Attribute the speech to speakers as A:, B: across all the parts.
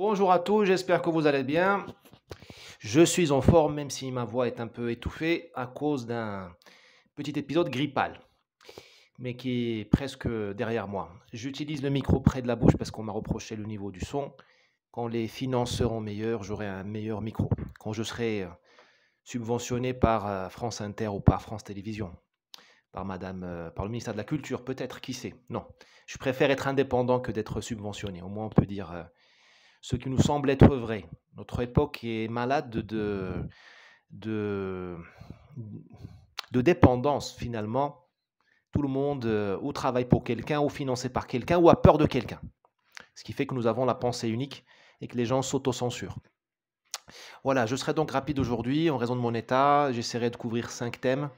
A: Bonjour à tous, j'espère que vous allez bien. Je suis en forme, même si ma voix est un peu étouffée à cause d'un petit épisode grippal, mais qui est presque derrière moi. J'utilise le micro près de la bouche parce qu'on m'a reproché le niveau du son. Quand les finances seront meilleures, j'aurai un meilleur micro. Quand je serai subventionné par France Inter ou par France Télévisions, par le ministère de la Culture, peut-être, qui sait. Non, je préfère être indépendant que d'être subventionné. Au moins, on peut dire ce qui nous semble être vrai. Notre époque est malade de, de dépendance, finalement. Tout le monde ou travaille pour quelqu'un, ou financé par quelqu'un, ou a peur de quelqu'un. Ce qui fait que nous avons la pensée unique et que les gens s'autocensurent. Voilà, je serai donc rapide aujourd'hui en raison de mon état. J'essaierai de couvrir 5 thèmes.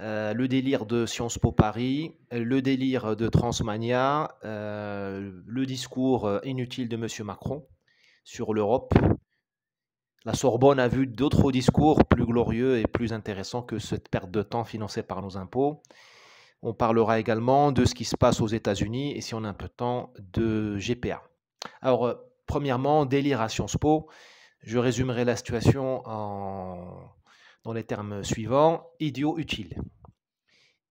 A: Le délire de Sciences Po Paris, le délire de Transmania, le discours inutile de M. Macron sur l'Europe. La Sorbonne a vu d'autres discours plus glorieux et plus intéressants que cette perte de temps financée par nos impôts. On parlera également de ce qui se passe aux États-Unis et, si on a un peu de temps, de GPA. Alors, premièrement, délire à Sciences Po. Je résumerai la situation dans les termes suivants. Idiot utile.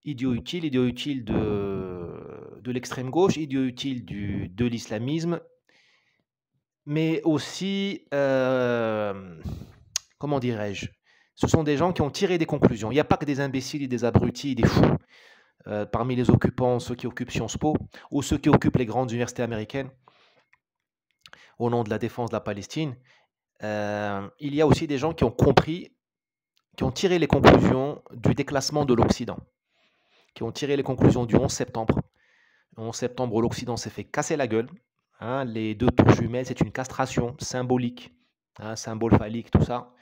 A: Idiot utile de l'extrême gauche, idiot utile de l'islamisme, mais aussi, comment dirais-je, ce sont des gens qui ont tiré des conclusions. Il n'y a pas que des imbéciles et des abrutis et des fous parmi les occupants, ceux qui occupent Sciences Po ou ceux qui occupent les grandes universités américaines au nom de la défense de la Palestine. Il y a aussi des gens qui ont compris, qui ont tiré les conclusions du déclassement de l'Occident, qui ont tiré les conclusions du 11 septembre. Le 11 septembre, l'Occident s'est fait casser la gueule. Hein, les deux tours jumelles, c'est une castration symbolique, hein, symbole phallique, tout ça.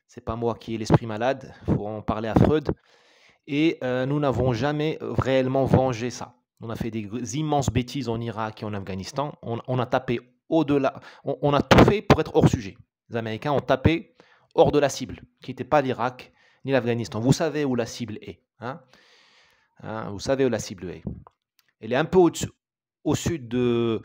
A: C'est pas moi qui ai l'esprit malade, il faut en parler à Freud. Et nous n'avons jamais réellement vengé ça. On a fait des immenses bêtises en Irak et en Afghanistan. On a tapé au-delà, on a tout fait pour être hors sujet. Les Américains ont tapé hors de la cible, qui n'était pas l'Irak ni l'Afghanistan. Vous savez où la cible est. Hein. Vous savez où la cible est. Elle est un peu au sud de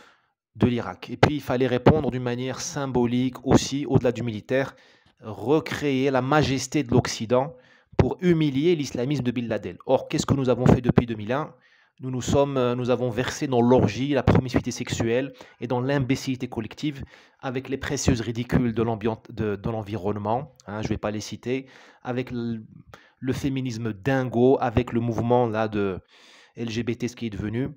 A: l'Irak. Et puis, il fallait répondre d'une manière symbolique aussi, au-delà du militaire, recréer la majesté de l'Occident pour humilier l'islamisme de Bin Laden. Or, qu'est-ce que nous avons fait depuis 2001 ? Nous avons versé dans l'orgie, la promiscuité sexuelle et dans l'imbécilité collective avec les précieuses ridicules de l'environnement, hein, je ne vais pas les citer, avec le féminisme dingo, avec le mouvement là, de LGBT, ce qui est devenu,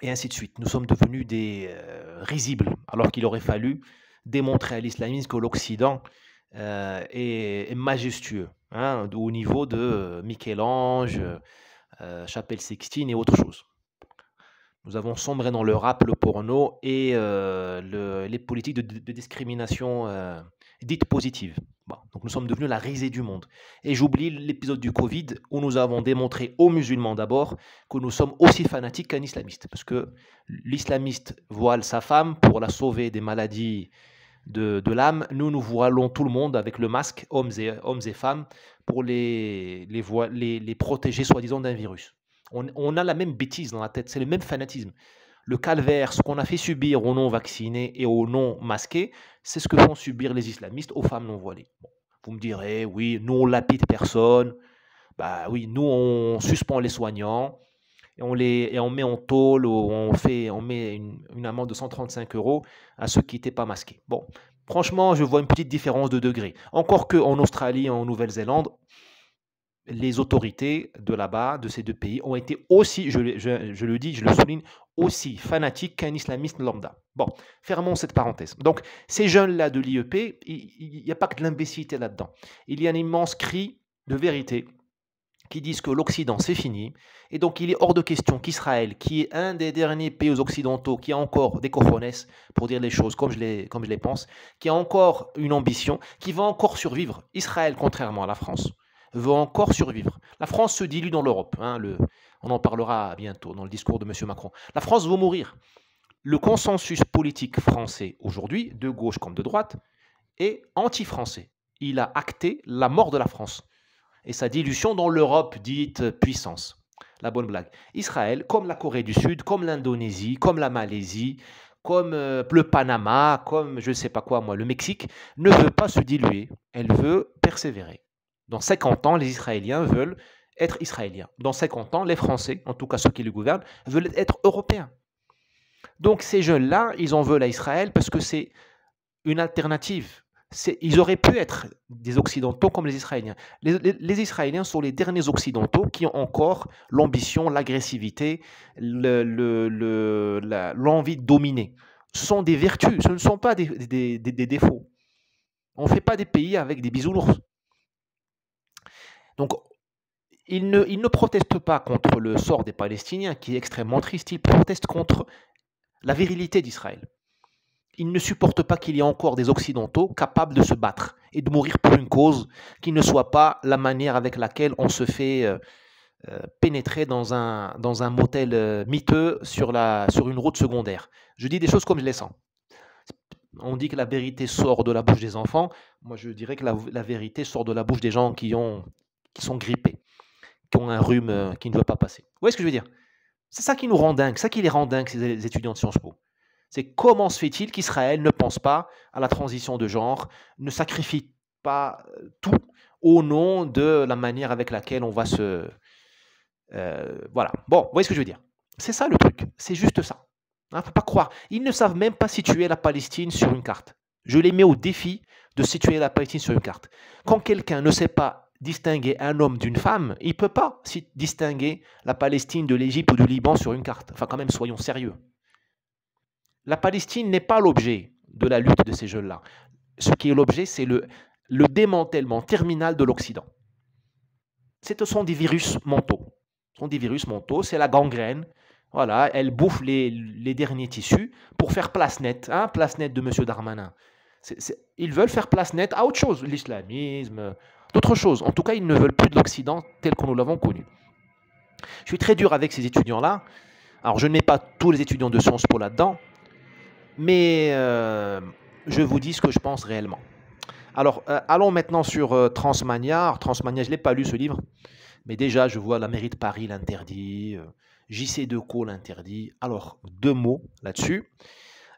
A: et ainsi de suite. Nous sommes devenus des risibles, alors qu'il aurait fallu démontrer à l'islamisme que l'Occident est majestueux, hein, au niveau de Michel-Ange, Chapelle Sixtine et autre chose. Nous avons sombré dans le rap, le porno et les politiques de discrimination dites positives. Bon, donc nous sommes devenus la risée du monde. Et j'oublie l'épisode du Covid où nous avons démontré aux musulmans d'abord que nous sommes aussi fanatiques qu'un islamiste. Parce que l'islamiste voile sa femme pour la sauver des maladies de l'âme. Nous voilons tout le monde avec le masque, hommes et femmes, pour les protéger soi-disant d'un virus. On a la même bêtise dans la tête, c'est le même fanatisme. Le calvaire, ce qu'on a fait subir aux non-vaccinés et aux non-masqués, c'est ce que font subir les islamistes aux femmes non-voilées. Bon, vous me direz, oui, nous on lapide personne, bah oui, nous on suspend les soignants, et on met en tôle, ou on met une amende de 135 € à ceux qui n'étaient pas masqués. Bon, franchement, je vois une petite différence de degré. Encore qu'en Australie et en Nouvelle-Zélande, les autorités de là-bas, de ces deux pays, ont été aussi, je le dis, je le souligne, aussi fanatiques qu'un islamiste lambda. Bon, fermons cette parenthèse. Donc, ces jeunes-là de l'IEP, il n'y a pas que de l'imbécilité là-dedans. Il y a un immense cri de vérité qui disent que l'Occident, c'est fini. Et donc, il est hors de question qu'Israël, qui est un des derniers pays occidentaux qui a encore des cojones, pour dire les choses comme je les pense, qui a encore une ambition, qui va encore survivre. Israël, contrairement à la France, veut encore survivre. La France se dilue dans l'Europe. Hein, on en parlera bientôt dans le discours de M. Macron. La France veut mourir. Le consensus politique français aujourd'hui, de gauche comme de droite, est anti-français. Il a acté la mort de la France et sa dilution dans l'Europe dite puissance. La bonne blague. Israël, comme la Corée du Sud, comme l'Indonésie, comme la Malaisie, comme le Panama, comme je ne sais pas quoi moi, le Mexique, ne veut pas se diluer, elle veut persévérer. Dans 50 ans, les Israéliens veulent être Israéliens. Dans 50 ans, les Français, en tout cas ceux qui le gouvernent, veulent être Européens. Donc ces jeunes-là, ils en veulent à Israël parce que c'est une alternative. Ils auraient pu être des Occidentaux comme les Israéliens. Les Israéliens sont les derniers Occidentaux qui ont encore l'ambition, l'agressivité, l'envie de dominer. Ce sont des vertus, ce ne sont pas des défauts. On ne fait pas des pays avec des bisounours. Donc, ils ne protestent pas contre le sort des Palestiniens, qui est extrêmement triste. Ils protestent contre la virilité d'Israël. Ils ne supportent pas qu'il y ait encore des Occidentaux capables de se battre et de mourir pour une cause qui ne soit pas la manière avec laquelle on se fait pénétrer dans un motel miteux sur une route secondaire. Je dis des choses comme je les sens. On dit que la vérité sort de la bouche des enfants. Moi, je dirais que la vérité sort de la bouche des gens qui sont grippés, qui ont un rhume qui ne veut pas passer. Vous voyez ce que je veux dire? C'est ça qui nous rend dingue, ça qui les rend dingues, ces étudiants de Sciences Po. C'est comment se fait-il qu'Israël ne pense pas à la transition de genre, ne sacrifie pas tout au nom de la manière avec laquelle on va se... voilà. Bon, vous voyez ce que je veux dire? C'est ça le truc, c'est juste ça. Il ne faut pas croire. Ils ne savent même pas situer la Palestine sur une carte. Je les mets au défi de situer la Palestine sur une carte. Quand quelqu'un ne sait pas distinguer un homme d'une femme, il ne peut pas distinguer la Palestine de l'Égypte ou du Liban sur une carte. Enfin, quand même, soyons sérieux. La Palestine n'est pas l'objet de la lutte de ces jeunes-là. Ce qui est l'objet, c'est le démantèlement terminal de l'Occident. Ce sont des virus mentaux. Ce sont des virus mentaux, c'est la gangrène. Voilà, elle bouffe les derniers tissus pour faire place nette, hein, place nette de M. Darmanin. Ils veulent faire place nette à autre chose, l'islamisme, d'autres choses. En tout cas, ils ne veulent plus de l'Occident tel que nous l'avons connu. Je suis très dur avec ces étudiants-là. Alors, je ne mets pas tous les étudiants de Sciences Po là-dedans, mais je vous dis ce que je pense réellement. Alors, allons maintenant sur Transmania. Transmania, je ne l'ai pas lu ce livre, mais déjà, je vois la mairie de Paris l'interdit, JC Decaux l'interdit. Alors, 2 mots là-dessus.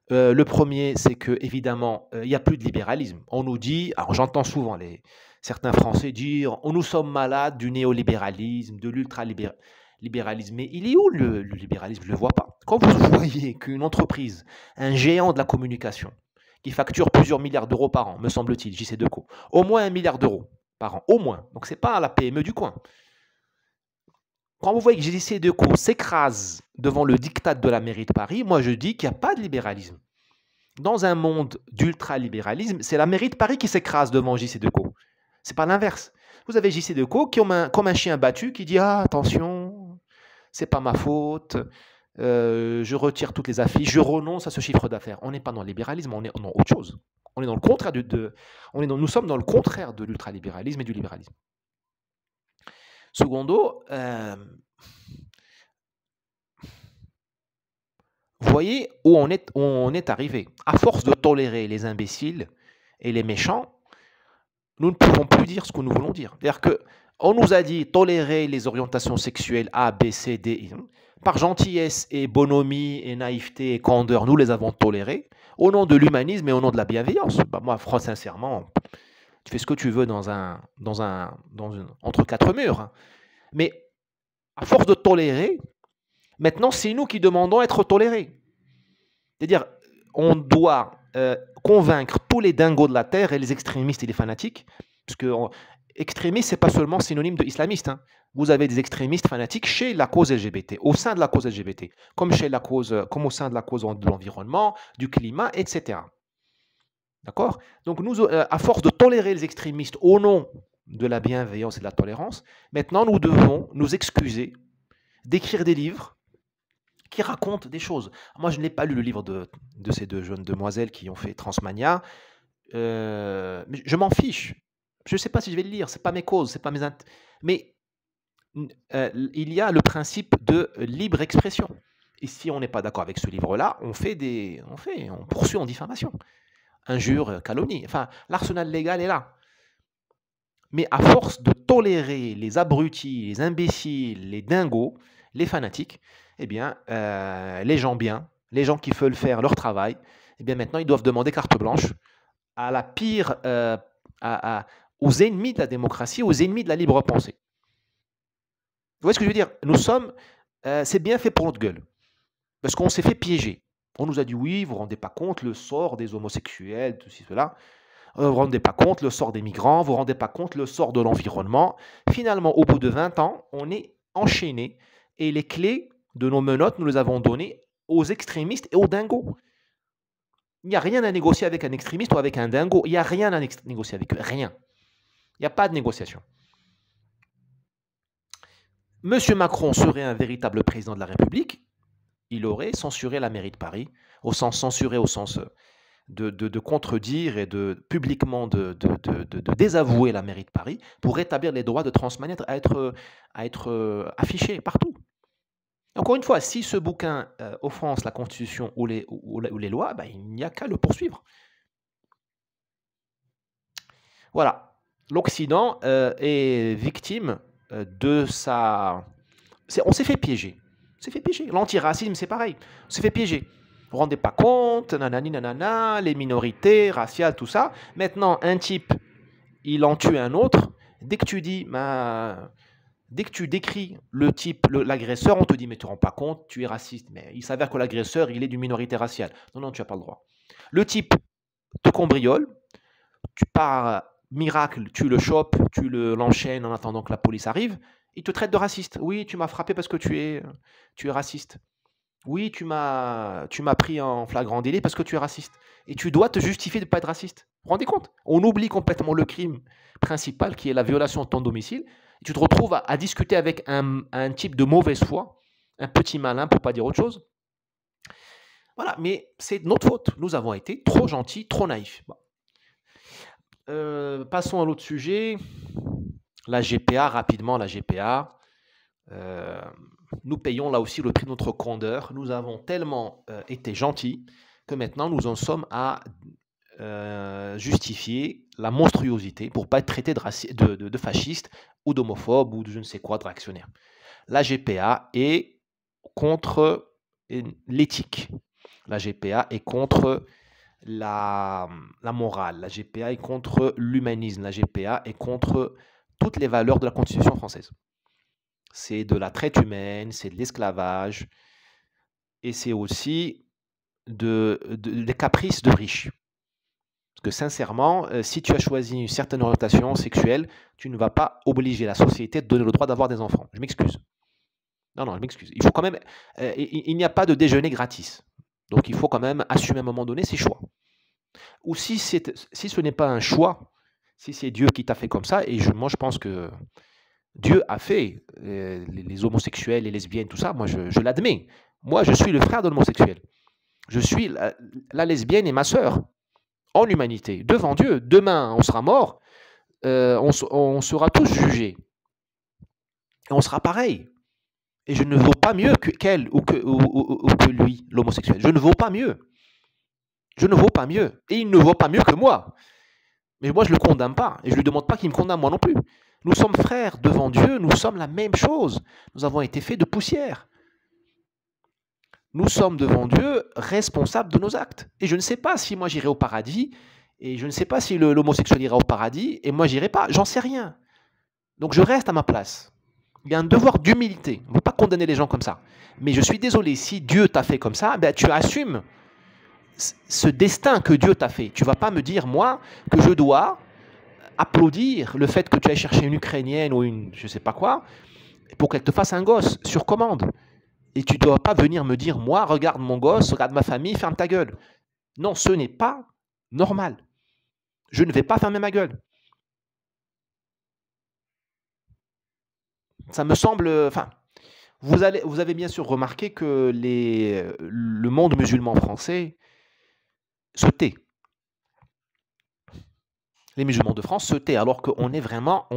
A: Le premier, c'est que évidemment, il n'y a plus de libéralisme. On nous dit, alors j'entends souvent certains Français dire, nous sommes malades du néolibéralisme, de l'ultralibéralisme. Mais il est où le libéralisme? Je ne le vois pas. Quand vous voyez qu'une entreprise, un géant de la communication, qui facture plusieurs milliards d'euros par an, me semble-t-il, JC Decaux, au moins 1 milliard d'euros par an, au moins. Donc, ce n'est pas la PME du coin. Quand vous voyez que JC Decaux s'écrase devant le diktat de la mairie de Paris, moi je dis qu'il n'y a pas de libéralisme. Dans un monde d'ultralibéralisme, c'est la mairie de Paris qui s'écrase devant JC Decaux. Ce n'est pas l'inverse. Vous avez JC Decaux qui, comme un chien battu, qui dit « Ah, attention, c'est pas ma faute, je retire toutes les affiches, je renonce à ce chiffre d'affaires. » On n'est pas dans le libéralisme, on est dans autre chose. On est dans le contraire nous sommes dans le contraire de l'ultralibéralisme et du libéralisme. Secondo, vous voyez où on est arrivé. À force de tolérer les imbéciles et les méchants, nous ne pouvons plus dire ce que nous voulons dire. C'est-à-dire qu'on nous a dit tolérer les orientations sexuelles A, B, C, D, par gentillesse et bonhomie et naïveté et candeur, nous les avons tolérés au nom de l'humanisme et au nom de la bienveillance. Bah, moi, sincèrement, tu fais ce que tu veux entre 4 murs. Hein. Mais à force de tolérer, maintenant, c'est nous qui demandons à être tolérés. C'est-à-dire, on doit convaincre tous les dingos de la terre et les extrémistes et les fanatiques, parce que extrémiste, ce n'est pas seulement synonyme de islamiste. Hein. Vous avez des extrémistes fanatiques chez la cause LGBT, au sein de la cause LGBT, comme au sein de la cause de l'environnement, du climat, etc. D'accord? Donc, nous, à force de tolérer les extrémistes au nom de la bienveillance et de la tolérance, maintenant, nous devons nous excuser d'écrire des livres qui racontent des choses. Moi, je n'ai pas lu le livre de ces 2 jeunes demoiselles qui ont fait Transmania. Mais je m'en fiche. Je ne sais pas si je vais le lire. Ce n'est pas mes causes, c'est pas mes mais il y a le principe de libre expression. Et si on n'est pas d'accord avec ce livre-là, on poursuit en diffamation. Injure, calomnie. Enfin, l'arsenal légal est là. Mais à force de tolérer les abrutis, les imbéciles, les dingos, les fanatiques, eh bien, les gens bien, les gens qui veulent faire leur travail, eh bien maintenant, ils doivent demander carte blanche à la pire, aux ennemis de la démocratie, aux ennemis de la libre pensée. Vous voyez ce que je veux dire? Nous sommes, c'est bien fait pour notre gueule, parce qu'on s'est fait piéger. On nous a dit oui, vous ne vous rendez pas compte le sort des homosexuels, tout ceci, cela. Vous ne vous rendez pas compte le sort des migrants, vous ne vous rendez pas compte le sort de l'environnement. Finalement, au bout de 20 ans, on est enchaîné et les clés de nos menottes, nous les avons données aux extrémistes et aux dingos. Il n'y a rien à négocier avec un extrémiste ou avec un dingo. Il n'y a rien à négocier avec eux. Rien. Il n'y a pas de négociation. Monsieur Macron serait un véritable président de la République. Il aurait censuré la mairie de Paris, au sens censuré, au sens de contredire et de publiquement de désavouer la mairie de Paris pour rétablir les droits de transmanêtre à être affichés partout. Encore une fois, si ce bouquin offense la Constitution ou les lois, ben, il n'y a qu'à le poursuivre. Voilà. L'Occident est victime de sa... On s'est fait piéger. On s'est fait piéger. L'antiracisme, c'est pareil. On s'est fait piéger. Vous ne vous rendez pas compte, nanani, nanana, les minorités, raciales, tout ça. Maintenant, un type, il en tue un autre. Dès que tu dis... Dès que tu décris le type, l'agresseur, on te dit, mais tu ne te rends pas compte, tu es raciste. Mais il s'avère que l'agresseur, il est d'une minorité raciale. Non, non, tu n'as pas le droit. Le type te cambriole, tu pars, miracle, tu le chopes, tu l'enchaînes en attendant que la police arrive, il te traite de raciste. Oui, tu m'as frappé parce que tu es raciste. Oui, tu m'as pris en flagrant délit parce que tu es raciste. Et tu dois te justifier de ne pas être raciste. Vous vous rendez compte? On oublie complètement le crime principal qui est la violation de ton domicile. Et tu te retrouves à discuter avec un type de mauvaise foi, un petit malin pour ne pas dire autre chose. Voilà, mais c'est notre faute. Nous avons été trop gentils, trop naïfs. Bon. Passons à l'autre sujet. La GPA, rapidement, la GPA. Nous payons là aussi le prix de notre candeur. Nous avons tellement été gentils que maintenant nous en sommes à justifier la monstruosité pour ne pas être traité de fasciste ou d'homophobe ou de je ne sais quoi, de réactionnaire. La GPA est contre l'éthique. La GPA est contre la morale. La GPA est contre l'humanisme. La GPA est contre toutes les valeurs de la Constitution française. C'est de la traite humaine, c'est de l'esclavage, et c'est aussi des caprices de riches. Parce que sincèrement, si tu as choisi une certaine orientation sexuelle, tu ne vas pas obliger la société de donner le droit d'avoir des enfants. Je m'excuse. Non, non, je m'excuse. Il faut quand même... il n'y a pas de déjeuner gratis. Donc il faut quand même assumer à un moment donné ses choix. Ou si ce n'est pas un choix, si c'est Dieu qui t'a fait comme ça, et moi je pense que Dieu a fait les homosexuels, les lesbiennes, tout ça, moi je l'admets. Moi je suis le frère de l'homosexuel. Je suis la lesbienne et ma sœur, en humanité, devant Dieu. Demain on sera mort, on sera tous jugés. Et on sera pareil. Et je ne vaux pas mieux qu'elle ou que lui, l'homosexuel. Je ne vaux pas mieux. Je ne vaux pas mieux. Et il ne vaut pas mieux que moi. Mais moi, je ne le condamne pas. Et je ne lui demande pas qu'il me condamne moi non plus. Nous sommes frères devant Dieu. Nous sommes la même chose. Nous avons été faits de poussière. Nous sommes devant Dieu responsables de nos actes. Et je ne sais pas si moi j'irai au paradis. Et je ne sais pas si l'homosexuel ira au paradis. Et moi, j'irai pas. J'en sais rien. Donc, je reste à ma place. Il y a un devoir d'humilité. On ne peut pas condamner les gens comme ça. Mais je suis désolé, si Dieu t'a fait comme ça, ben, tu assumes ce destin que Dieu t'a fait. Tu ne vas pas me dire, moi, que je dois applaudir le fait que tu ailles chercher une Ukrainienne ou une je ne sais pas quoi pour qu'elle te fasse un gosse sur commande. Et tu ne dois pas venir me dire, moi, regarde mon gosse, regarde ma famille, ferme ta gueule. Non, ce n'est pas normal. Je ne vais pas fermer ma gueule. Ça me semble... Enfin, vous avez bien sûr remarqué que le monde musulman français se tait. Les musulmans de France se tait, alors qu'on est vraiment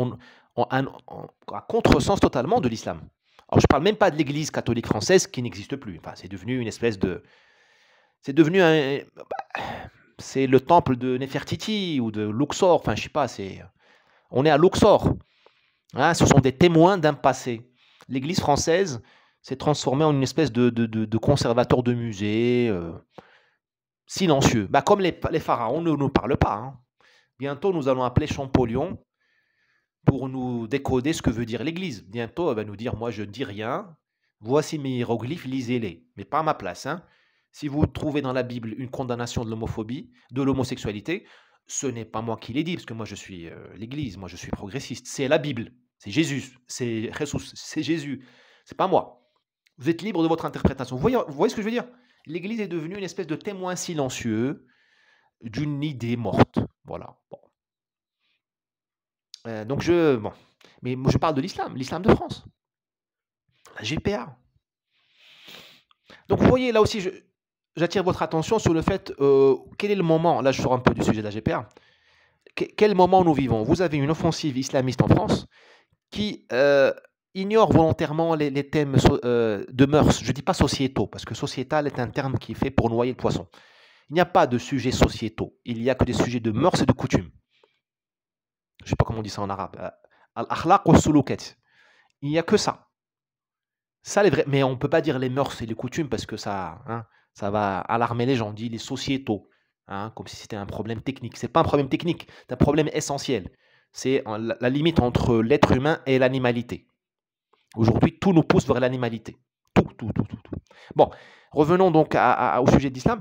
A: à contresens totalement de l'islam. Alors, je ne parle même pas de l'église catholique française qui n'existe plus. Enfin, c'est devenu une espèce de... C'est devenu un... C'est le temple de Nefertiti ou de Luxor. Enfin, je ne sais pas, on est à Luxor. Hein, ce sont des témoins d'un passé. L'église française, s'est transformé en une espèce de conservateur de musée, silencieux. Bah, comme les pharaons ne nous parlent pas, hein. Bientôt, nous allons appeler Champollion pour nous décoder ce que veut dire l'Église. Bientôt, elle va nous dire, moi, je ne dis rien. Voici mes hiéroglyphes, lisez-les. Mais pas à ma place, hein. Si vous trouvez dans la Bible une condamnation de l'homophobie, de l'homosexualité, ce n'est pas moi qui l'ai dit, parce que moi, je suis l'Église, moi, je suis progressiste. C'est la Bible, c'est Jésus, c'est Jesus, c'est Jésus. C'est pas moi. Vous êtes libre de votre interprétation. Vous voyez ce que je veux dire? L'Église est devenue une espèce de témoin silencieux d'une idée morte. Voilà. Bon. Donc bon. Mais moi, je parle de l'islam de France, la GPA. Donc vous voyez, là aussi, j'attire votre attention sur le fait, quel est le moment, là je sors un peu du sujet de la GPA, quel moment nous vivons? Vous avez une offensive islamiste en France qui ignore volontairement les thèmes de mœurs. Je ne dis pas sociétaux, parce que sociétal est un terme qui est fait pour noyer le poisson. Il n'y a pas de sujets sociétaux, il n'y a que des sujets de mœurs et de coutumes. Je ne sais pas comment on dit ça en arabe. Al-akhlaq wa sulukat. Il n'y a que ça. Ça, les vrais. Mais on ne peut pas dire les mœurs et les coutumes parce que ça va alarmer les gens. On dit les sociétaux, hein, comme si c'était un problème technique. Ce n'est pas un problème technique, c'est un problème essentiel. C'est la limite entre l'être humain et l'animalité. Aujourd'hui, tout nous pousse vers l'animalité. Tout. Bon, revenons donc au sujet de l'islam.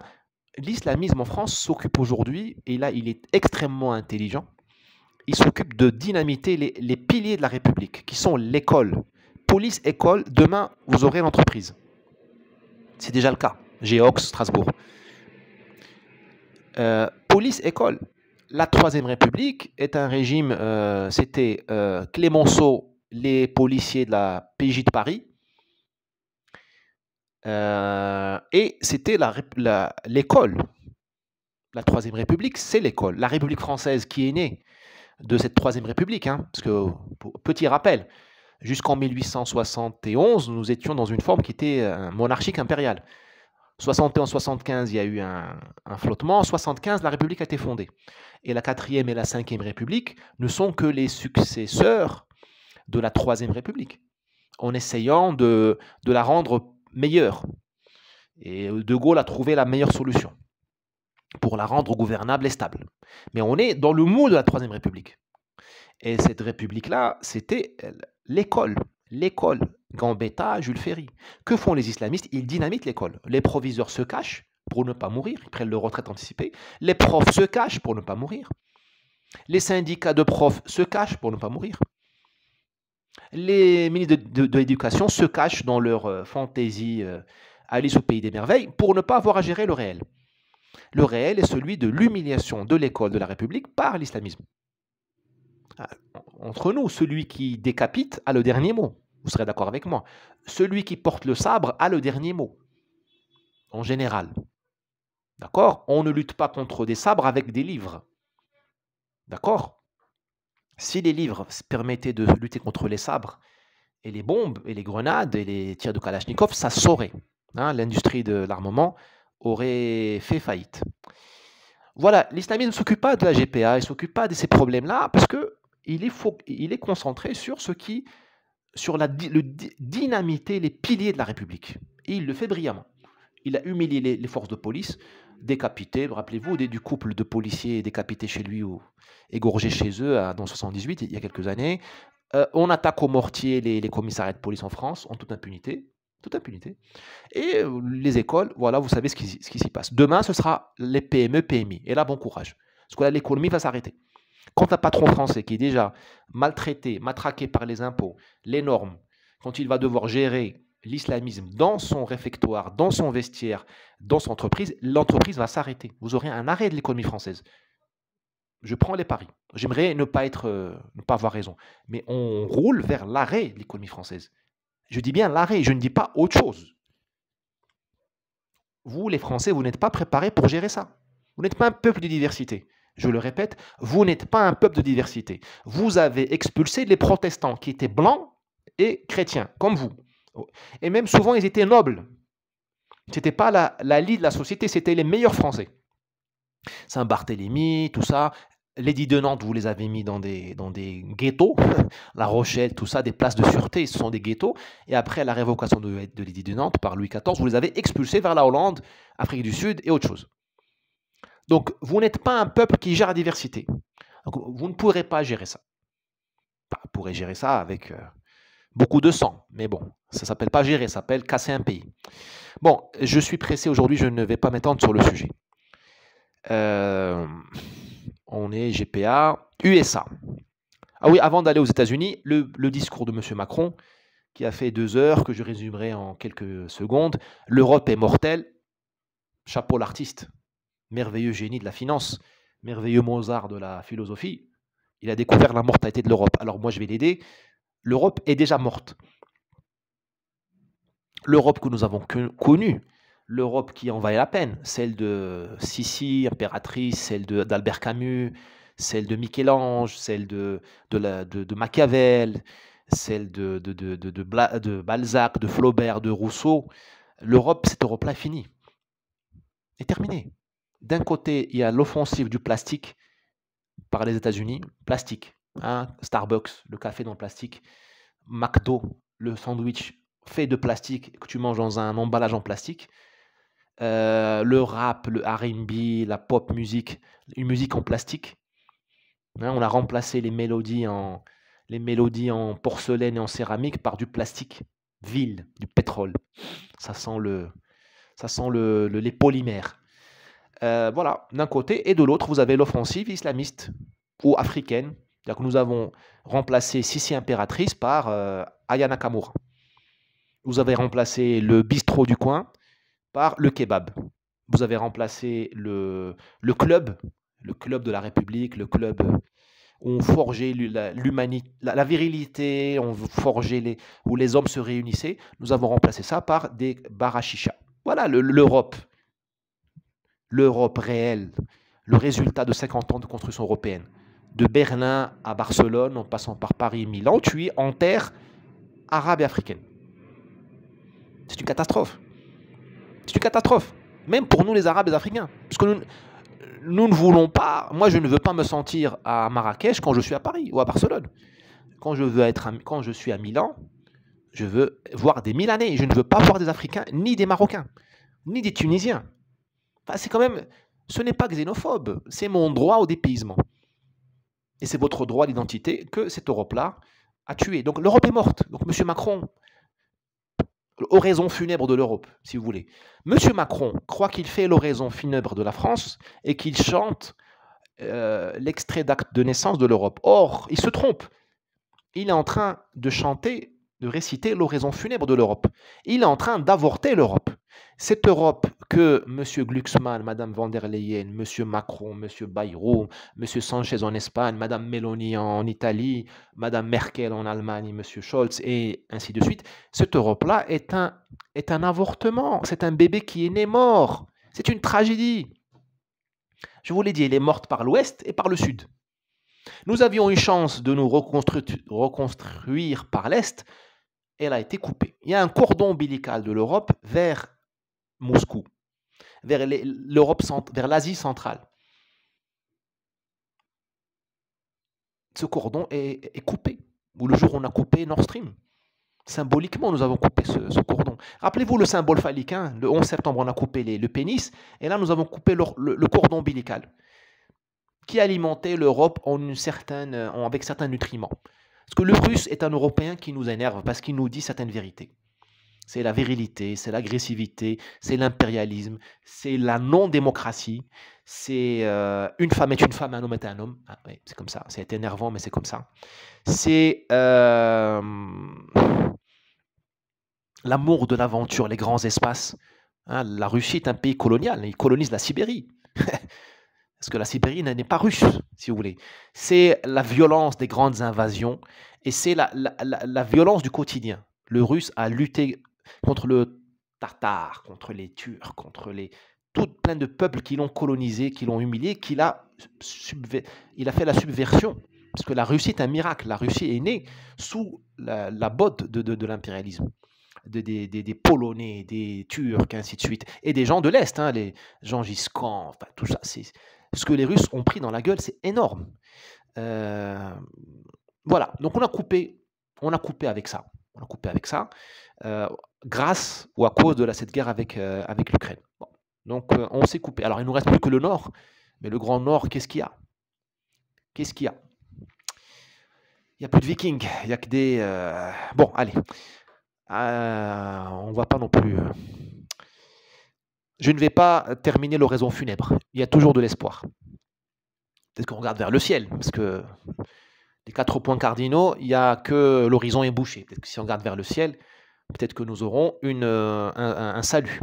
A: L'islamisme en France s'occupe aujourd'hui, et là il est extrêmement intelligent, il s'occupe de dynamiter les piliers de la République, qui sont l'école. Police, école, demain vous aurez l'entreprise. C'est déjà le cas. Géox, Strasbourg. Police, école. La Troisième République est un régime, c'était Clémenceau, les policiers de la PJ de Paris, et c'était l'école. La Troisième République, c'est l'école. La République française qui est née de cette Troisième République, hein, parce que, petit rappel, jusqu'en 1871, nous étions dans une forme qui était monarchique impériale. 71-75, il y a eu un flottement. En 75, la République a été fondée. Et la 4e et la 5e République ne sont que les successeurs de la 3e République, en essayant de la rendre meilleure. Et De Gaulle a trouvé la meilleure solution pour la rendre gouvernable et stable. Mais on est dans le moule de la 3e République. Et cette République-là, c'était l'école. L'école. Gambetta, Jules Ferry. Que font les islamistes? Ils dynamitent l'école. Les proviseurs se cachent pour ne pas mourir. Ils prennent leur retraite anticipée. Les profs se cachent pour ne pas mourir. Les syndicats de profs se cachent pour ne pas mourir. Les ministres de l'Éducation se cachent dans leur fantaisie Alice au pays des merveilles pour ne pas avoir à gérer le réel. Le réel est celui de l'humiliation de l'école de la République par l'islamisme. Entre nous, celui qui décapite a le dernier mot. Vous serez d'accord avec moi. Celui qui porte le sabre a le dernier mot. En général. D'accord? On ne lutte pas contre des sabres avec des livres. D'accord? Si les livres permettaient de lutter contre les sabres et les bombes et les grenades et les tirs de Kalachnikov, ça saurait. Hein, l'industrie de l'armement aurait fait faillite. Voilà, l'islamisme ne s'occupe pas de la GPA, il ne s'occupe pas de ces problèmes-là parce qu'il est concentré sur dynamiter les piliers de la République. Et il le fait brillamment. Il a humilié les forces de police, décapité, rappelez-vous du couple de policiers décapités chez lui ou égorgés chez eux dans 78, il y a quelques années. On attaque au mortier les commissariats de police en France en toute impunité. Toute impunité. Et les écoles, voilà, vous savez ce qui s'y passe. Demain, ce sera les PME, PMI. Et là, bon courage. Parce que là, l'économie va s'arrêter. Quand un patron français qui est déjà maltraité, matraqué par les impôts, les normes, quand il va devoir gérer l'islamisme dans son réfectoire, dans son vestiaire, dans son entreprise, l'entreprise va s'arrêter. Vous aurez un arrêt de l'économie française. Je prends les paris. J'aimerais ne pas avoir raison. Mais on roule vers l'arrêt de l'économie française. Je dis bien l'arrêt, je ne dis pas autre chose. Vous, les Français, vous n'êtes pas préparés pour gérer ça. Vous n'êtes pas un peuple de diversité. Je le répète, vous n'êtes pas un peuple de diversité. Vous avez expulsé les protestants qui étaient blancs et chrétiens, comme vous. Et même souvent, ils étaient nobles. Ce n'était pas la lie de la société, c'était les meilleurs Français. Saint-Barthélemy, tout ça. l'édit de Nantes, vous les avez mis dans des ghettos, La Rochelle, tout ça, des places de sûreté, ce sont des ghettos. Et après la révocation de l'édit de Nantes par Louis XIV, vous les avez expulsés vers la Hollande, Afrique du Sud et autre chose. Donc, vous n'êtes pas un peuple qui gère la diversité. Donc, vous ne pourrez pas gérer ça. Enfin, vous pourrez gérer ça avec beaucoup de sang, mais bon, ça ne s'appelle pas gérer, ça s'appelle casser un pays. Bon, je suis pressé aujourd'hui, je ne vais pas m'étendre sur le sujet. On est GPA, USA. Ah oui, avant d'aller aux États-Unis, le discours de M. Macron, qui a fait 2 heures, que je résumerai en quelques secondes. L'Europe est mortelle. Chapeau l'artiste. Merveilleux génie de la finance. Merveilleux Mozart de la philosophie. Il a découvert la mortalité de l'Europe. Alors moi, je vais l'aider. L'Europe est déjà morte. L'Europe que nous avons connue, l'Europe qui en valait la peine, celle de Sissi, impératrice, celle d'Albert Camus, celle de Michel-Ange, celle de Machiavel, celle de Balzac, de Flaubert, de Rousseau. L'Europe, cette Europe-là est finie, est terminée. D'un côté, il y a l'offensive du plastique par les États-Unis, plastique, hein, Starbucks, le café dans le plastique, McDo, le sandwich fait de plastique que tu manges dans un emballage en plastique. Le rap, le R&B, la pop musique, une musique en plastique. Hein, on a remplacé les mélodies en porcelaine et en céramique par du plastique vil, du pétrole. Ça sent les polymères. Voilà, d'un côté, et de l'autre, vous avez l'offensive islamiste ou africaine. C'est-à-dire que nous avons remplacé Sissi impératrice par Aya Nakamura. Vous avez remplacé le bistrot du coin par le kebab. Vous avez remplacé le club de la République, le club où on forgeait l'humanité, la virilité, on forgeait où les hommes se réunissaient. Nous avons remplacé ça par des bars à chicha. Voilà l'Europe. L'Europe réelle, le résultat de 50 ans de construction européenne. De Berlin à Barcelone, en passant par Paris et Milan, tu es en terre arabe et africaine. C'est une catastrophe. C'est une catastrophe. Même pour nous, les Arabes et les Africains. Parce que nous ne voulons pas... Moi, je ne veux pas me sentir à Marrakech quand je suis à Paris ou à Barcelone. Quand je suis à Milan, je veux voir des Milanais. Je ne veux pas voir des Africains, ni des Marocains, ni des Tunisiens. Enfin, c'est quand même... Ce n'est pas xénophobe. C'est mon droit au dépaysement. Et c'est votre droit d'identité que cette Europe-là a tué. Donc l'Europe est morte. Donc M. Macron... Oraison funèbre de l'Europe, si vous voulez. Monsieur Macron croit qu'il fait l'oraison funèbre de la France et qu'il chante l'extrait d'acte de naissance de l'Europe. Or, il se trompe. Il est en train de chanter, de réciter l'oraison funèbre de l'Europe. Il est en train d'avorter l'Europe. Cette Europe que M. Glucksmann, Mme von der Leyen, M. Macron, M. Bayrou, M. Sanchez en Espagne, Mme Meloni en Italie, Mme Merkel en Allemagne, M. Scholz et ainsi de suite, cette Europe-là est un avortement. C'est un bébé qui est né mort. C'est une tragédie. Je vous l'ai dit, elle est morte par l'Ouest et par le Sud. Nous avions une chance de nous reconstruire par l'Est. Elle a été coupée. Il y a un cordon ombilical de l'Europe vers Moscou, vers vers l'Asie centrale. Ce cordon est coupé. Ou le jour où on a coupé Nord Stream. Symboliquement, nous avons coupé ce cordon. Rappelez-vous le symbole phallique. Hein, le 11 septembre, on a coupé le pénis. Et là, nous avons coupé le cordon ombilical qui alimentait l'Europe avec certains nutriments. Parce que le russe est un Européen qui nous énerve parce qu'il nous dit certaines vérités. C'est la virilité, c'est l'agressivité, c'est l'impérialisme, c'est la non-démocratie, c'est une femme est une femme, un homme est un homme. Ah, oui, c'est comme ça, c'est énervant, mais c'est comme ça. C'est l'amour de l'aventure, les grands espaces. Hein, la Russie est un pays colonial, il colonise la Sibérie. Parce que la Sibérie n'est pas russe, si vous voulez. C'est la violence des grandes invasions et c'est la violence du quotidien. Le Russe a lutté contre le Tartare, contre les Turcs, contre tout plein de peuples qui l'ont colonisé, qui l'ont humilié, il a fait la subversion. Parce que la Russie est un miracle. La Russie est née sous la botte de l'impérialisme. Des Polonais, des Turcs, ainsi de suite. Et des gens de l'Est, hein, les Gengis Khan, enfin, tout ça. Ce que les Russes ont pris dans la gueule, c'est énorme. Euh, voilà, donc on a coupé avec ça. On a coupé avec ça, euh, grâce ou à cause de cette guerre avec l'Ukraine. Bon. Donc on s'est coupé. Alors il nous reste plus que le Nord, mais le Grand Nord, qu'est-ce qu'il y a? Qu'est-ce qu'il y a? Il n'y a plus de Vikings, il n'y a que des... Bon, allez, on va pas non plus... Je ne vais pas terminer l'oraison funèbre. Il y a toujours de l'espoir. Peut-être qu'on regarde vers le ciel, parce que les 4 points cardinaux, il n'y a que l'horizon est bouché. Peut-être que si on regarde vers le ciel, peut-être que nous aurons un salut.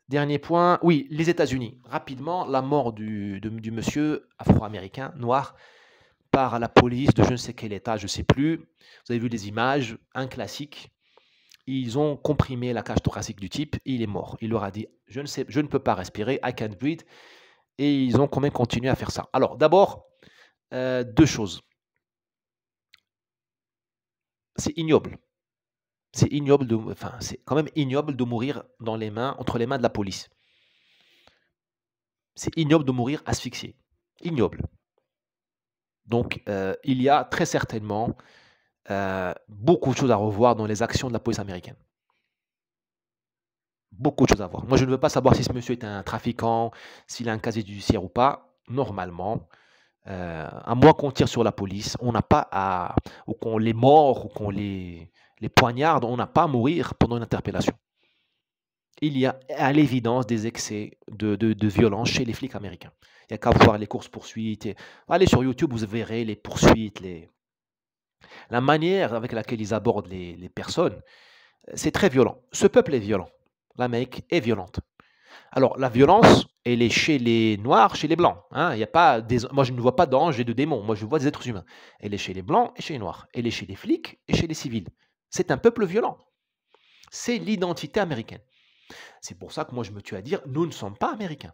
A: Dernier point, oui, les États-Unis. Rapidement, la mort du monsieur afro-américain, noir, par la police de je ne sais quel État, je ne sais plus. Vous avez vu les images, un classique. Ils ont comprimé la cage thoracique du type, il est mort. Il leur a dit, je ne peux pas respirer, I can't breathe. Et ils ont quand même continué à faire ça. Alors, d'abord, 2 choses. C'est ignoble. C'est quand même ignoble de mourir entre les mains de la police. C'est ignoble de mourir asphyxié. Ignoble. Donc, il y a très certainement beaucoup de choses à revoir dans les actions de la police américaine. Beaucoup de choses à voir. Moi, je ne veux pas savoir si ce monsieur est un trafiquant, s'il a un casier judiciaire ou pas. Normalement, à moins qu'on tire sur la police, on n'a pas ou qu'on les mord, ou qu'on les poignarde, on n'a pas à mourir pendant une interpellation. Il y a à l'évidence des excès de violence chez les flics américains. Il n'y a qu'à voir les courses-poursuites. Allez sur YouTube, vous verrez les poursuites, la manière avec laquelle ils abordent les personnes. C'est très violent. Ce peuple est violent. L'Amérique est violente. Alors, la violence, elle est chez les Noirs, chez les Blancs. Hein. Il y a pas moi, je ne vois pas d'anges et de démons. Moi, je vois des êtres humains. Elle est chez les Blancs et chez les Noirs. Elle est chez les flics et chez les civils. C'est un peuple violent. C'est l'identité américaine. C'est pour ça que moi, je me tue à dire, nous ne sommes pas américains.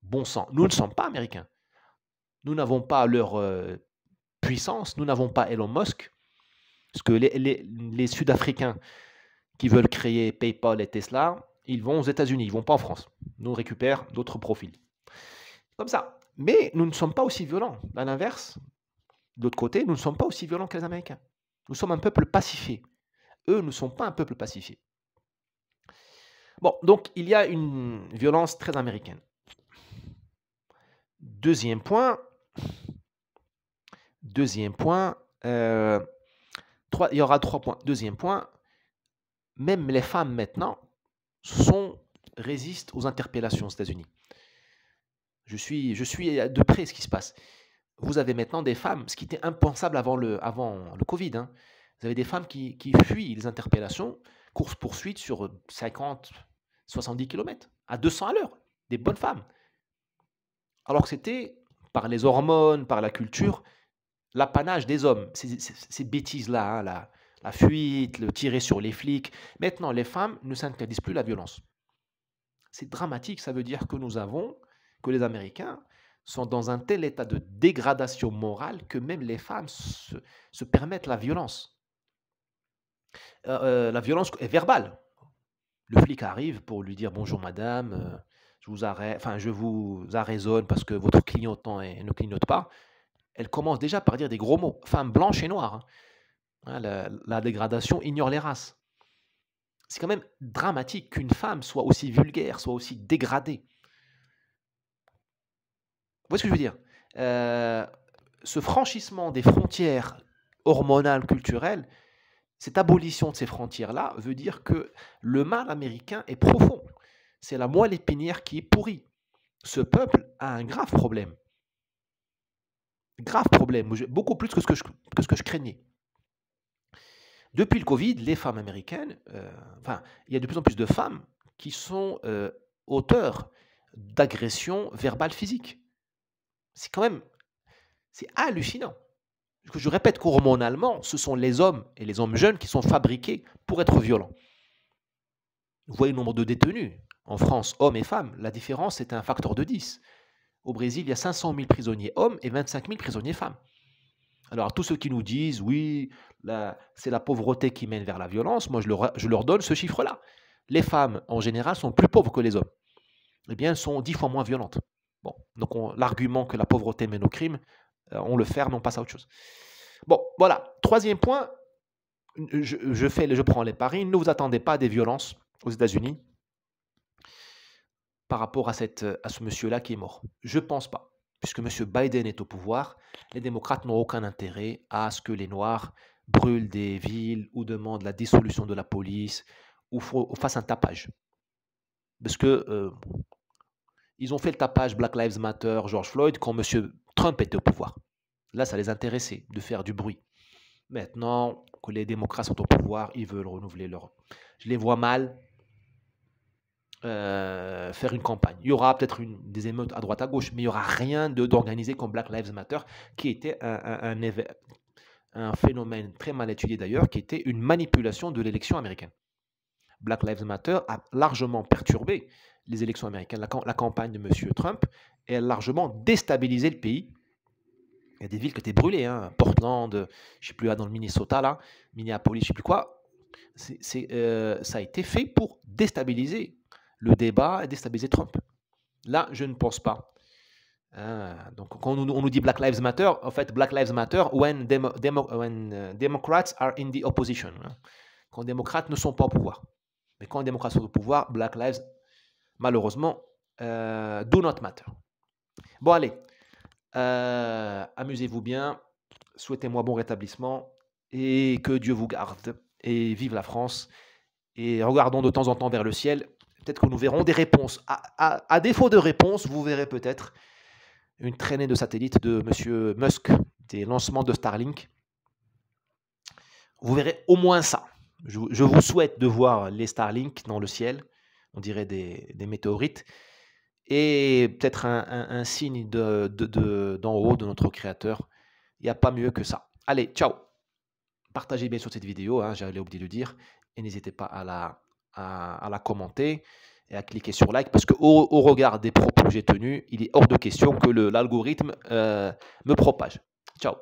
A: Bon sang, nous ne sommes pas américains. Nous n'avons pas leur puissance, nous n'avons pas Elon Musk. Parce que les Sud-Africains qui veulent créer PayPal et Tesla, ils vont aux États-Unis, ils ne vont pas en France. Nous, on récupère d'autres profils. Comme ça. Mais nous ne sommes pas aussi violents. À l'inverse, de l'autre côté, nous ne sommes pas aussi violents que les Américains. Nous sommes un peuple pacifié. Eux ne sont pas un peuple pacifié. Bon, donc il y a une violence très américaine. Deuxième point, il y aura 3 points. Deuxième point, même les femmes maintenant résistent aux interpellations aux États-Unis. Je suis de près ce qui se passe. Vous avez maintenant des femmes, ce qui était impensable avant le Covid. Hein. Vous avez des femmes qui fuient les interpellations, course-poursuite sur 50, 70 km, à 200 à l'heure. Des bonnes femmes. Alors que c'était, par les hormones, par la culture, l'apanage des hommes. Ces bêtises-là, hein, la fuite, le tirer sur les flics. Maintenant, les femmes ne s'interdisent plus la violence. C'est dramatique, ça veut dire que les Américains sont dans un tel état de dégradation morale que même les femmes se permettent la violence. La violence est verbale. Le flic arrive pour lui dire « Bonjour madame, je vous arraisonne parce que votre clignotant ne clignote pas ». Elle commence déjà par dire des gros mots. Femme blanche et noire. Hein. La dégradation ignore les races. C'est quand même dramatique qu'une femme soit aussi vulgaire, soit aussi dégradée. Vous voyez ce que je veux dire? Ce franchissement des frontières hormonales, culturelles, cette abolition de ces frontières-là veut dire que le mal américain est profond. C'est la moelle épinière qui est pourrie. Ce peuple a un grave problème. Grave problème, beaucoup plus que ce que je craignais. Depuis le Covid, les femmes américaines, il y a de plus en plus de femmes qui sont auteurs d'agressions verbales physiques. C'est hallucinant. Je répète qu'hormonalement, ce sont les hommes et les hommes jeunes qui sont fabriqués pour être violents. Vous voyez le nombre de détenus en France, hommes et femmes, la différence est un facteur de 10. Au Brésil, il y a 500 000 prisonniers hommes et 25 000 prisonniers femmes. Alors, tous ceux qui nous disent, oui, c'est la pauvreté qui mène vers la violence, moi, je leur donne ce chiffre-là. Les femmes, en général, sont plus pauvres que les hommes. Eh bien, elles sont 10 fois moins violentes. Bon, donc l'argument que la pauvreté mène au crime, on le ferme, on passe à autre chose. Bon, voilà. Troisième point, je prends les paris. Ne vous attendez pas à des violences aux États-Unis par rapport à ce monsieur-là qui est mort. Je ne pense pas. Puisque M. Biden est au pouvoir, les démocrates n'ont aucun intérêt à ce que les Noirs brûlent des villes ou demandent la dissolution de la police ou fassent un tapage. Parce que ils ont fait le tapage Black Lives Matter, George Floyd, quand M. Trump était au pouvoir. Là, ça les intéressait de faire du bruit. Maintenant que les démocrates sont au pouvoir, ils veulent renouveler leur... Je les vois mal faire une campagne. Il y aura peut-être des émeutes à droite à gauche, mais il n'y aura rien d'organisé comme Black Lives Matter, qui était un phénomène très mal étudié d'ailleurs, qui était une manipulation de l'élection américaine. Black Lives Matter a largement perturbé les élections américaines. La campagne de M. Trump a largement déstabilisé le pays. Il y a des villes qui étaient brûlées, hein. Portland, je ne sais plus, là, dans le Minnesota, là, Minneapolis, je ne sais plus quoi. Ça a été fait pour déstabiliser le débat et déstabiliser Trump. Là, je ne pense pas. Donc, quand on nous dit Black Lives Matter, en fait, Black Lives Matter when Democrats are in the opposition. Hein. Quand les démocrates ne sont pas au pouvoir. Mais quand les démocrates sont au pouvoir, Black Lives, malheureusement, do not matter. Bon, allez. Amusez-vous bien. Souhaitez-moi bon rétablissement. Et que Dieu vous garde. Et vive la France. Et regardons de temps en temps vers le ciel. Peut-être que nous verrons des réponses. À défaut de réponse, vous verrez peut-être une traînée de satellites de M. Musk, des lancements de Starlink. Vous verrez au moins ça. Je vous souhaite de voir les Starlink dans le ciel, on dirait des météorites, et peut-être un signe d'en haut de notre Créateur. Il n'y a pas mieux que ça. Allez, ciao. Partagez bien sûr cette vidéo, hein, j'allais oublier de le dire, et n'hésitez pas à la commenter et à cliquer sur like, parce qu'au regard des propos que j'ai tenus, il est hors de question que l'algorithme me propage. Ciao.